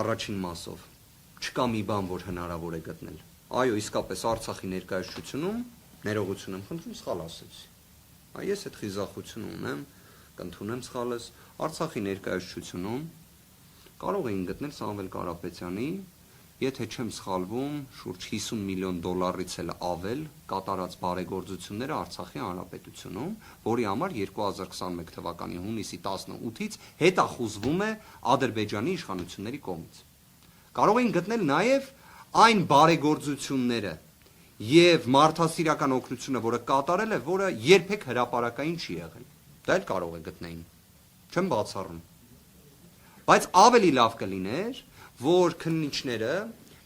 առաջին մասով չկա մի բան, որ հնարավոր է գտնել։ Այո, իսկապես Արցախի ներկայացությունում ներողություն եմ խնդրում, սխալ ասեցի։ Ես այդ խիզախությունը ունեմ, կընդունեմ սխալս, Արցախի ներկայացությունում կարող էին գտնել Սամվել Կարապետյանի, եթե չեմ սխալվում, շուրջ 50 միլիոն դոլարից էլ ավել կատարած բարեգործությունները Արցախի Հանրապետությունում, որի համար 2021 թվականի հունիսի 18-ից հետախուզվում է Ադրբեջանի իշխանությունների կողմից։ Կարող էին գտնել նաև այն բարեգործությունները եւ մարդասիրական օգնությունը, որը կատարել է, որը երբեք հրապարակային չի եղել։ Դա էլ կարող է գտնեին։ Չեմ բացառում։ Բայց ավելի լավ կլիներ, որ քննիչները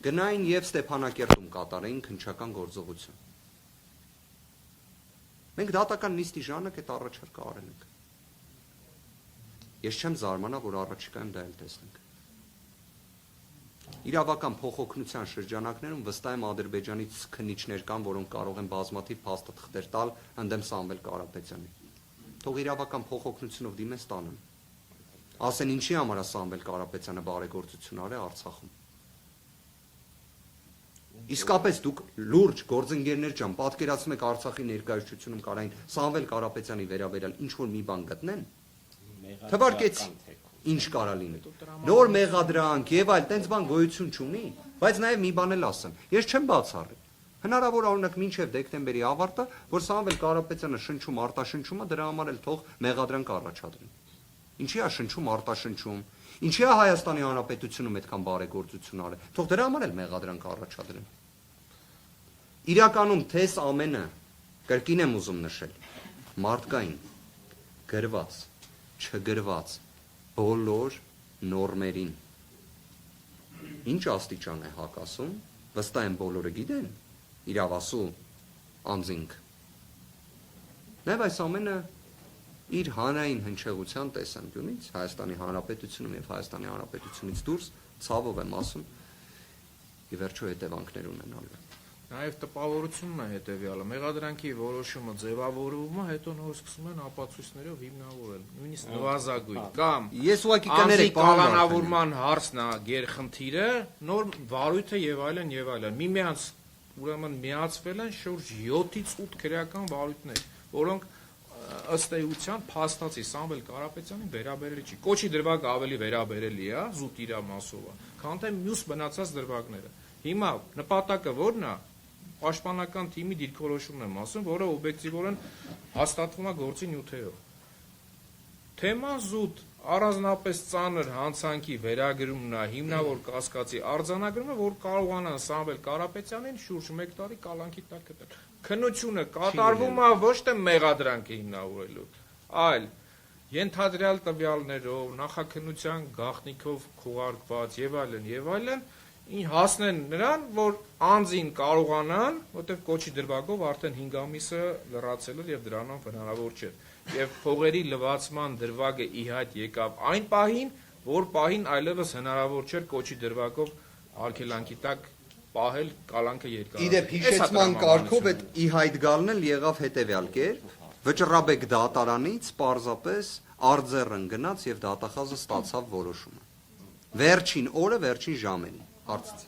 գնային եւ Ստեփանակերտում կատարեին քննչական գործողություն։ Մենք դատական նիստի ժամանակ այդ առաջարկը արել ենք։ Ես չեմ զարմանա, որ առաջիկայում դա էլ տեսնենք։ Իրավական փոխօգնության շրջանակներում վստահ եմ Ադրբեջանից քննիչներ կան, որոնք կարող են բազմաթիվ փաստաթղթեր տալ ընդդեմ Սամվել Կարապետյանի։ Թող իրավական փոխօգնությունով դիմեն ստանան։ Ասեն ինչի համար է Սամվել Կարապետյանը բարեգործություն արել Արցախում։ Իսկապես դուք լուրջ գործընկերներ ջան, պատկերացնում եք Արցախի ներկայացությունում կարային Սամվել Կարապետյանի վերաբերյալ ինչ որ մի բան գտնեն։ Թվարկեց ինչ կարա լինի։ Նոր մեղադրանք եւ այլ տենց բան գոյություն չունի, բայց նաեւ մի բան էլ ասեմ։ Ես չեմ բացառի։ Հնարավոր օրինակ մինչև դեկտեմբերի ավարտը, որ Սամվել Կարապետյանը շնչում արտաշնչում է, դրա համար էլ թող մեղադրանք առաջադրեն։ Ինչի է շնչում արտաշնչում։ Ինչի է Հայաստանի Հանրապետությունում այդքան բարեգործություն արել։ Թող դրա համար էլ մեղադրանք առաջադրեն։ Իրականում թես ամենը կրկին եմ ուզում նշել։ Մարդկային գրված, չգրված բոլոր նորմերին։ Ինչ աստիճան է հակասում, վստահ եմ բոլորը գիտեն, իրավասու անձինք։ Նաև այս ամենը իր հանրային հնչեղության տեսանկյունից Հայաստանի Հանրապետությունում եւ Հայաստանի Հանրապետությունից դուրս ցավով եմ ասում, ի վերջո հետևանքներ ունենալու։ Նաև տպավորությունն է հետևյալը, մեղադրանքի որոշումը ձևավորումը, հետո նոր սկսում են ապացույցներով հիմնավորել, նույնիսկ նվազագույն կամ ես ուղղակի կներեք կալանավորման հարցն է գերխնդիրը, նոր վարույթը եւ այլն, միմյանց ուրեմն միացվել են շուրջ 7-ից 8 քրեական վարույթներ, որոնք ըստ էության փաստացի Սամվել Կարապետյանին վերաբերելի չի։ Կոչի դրվագը ավելի վերաբերելի է, զուտ իր մասով է, քան թե մյուս մնացած դրվագները։ Հիմա նպատակը ո՞րն է։ Պաշտպանական թիմի դիրքորոշումն եմ ասում, որը օբյեկտիվորեն հաստատվում է գործի նյութերով։ Թեման զուտ առանձնապես ծանր հանցանքի վերագրումն է, հիմնավոր կասկածի արձանագրումը, որ կարողանան Սամվել Կարապետյանին շուրջ 1 տարի կալանքի տակ գտնել։ Քննությունը կատարվում է ոչ թե մեղադրանքը հիմնավորելու, այլ ենթադրյալ տվյալներով, նախաքննության գաղտնիքով քողարկված եւ այլն, հասնեն նրան, որ անձին կարողանան, որտեղ կոչի դրվագով արդեն 5 ամիսը լրացել էր եւ դրանով հնարավոր չէր։ Եվ փողերի լվացման դրվագը ի հայտ եկավ այն պահին, որ պահին այլևս հնարավոր չէր կոչի դրվագով արգելանքի տակ պահել կալանքը երկարացնել։ Իդեպ հիշեցման կարգով այդ ի հայտ գալն էլ եղավ հետեւյալ կերպ, Վճռաբեկ դատարանից պարզապես արձեռն գնաց եւ դատախազը ստացավ որոշումը։ Վերջին օրը, վերջին ժամերին հարցից։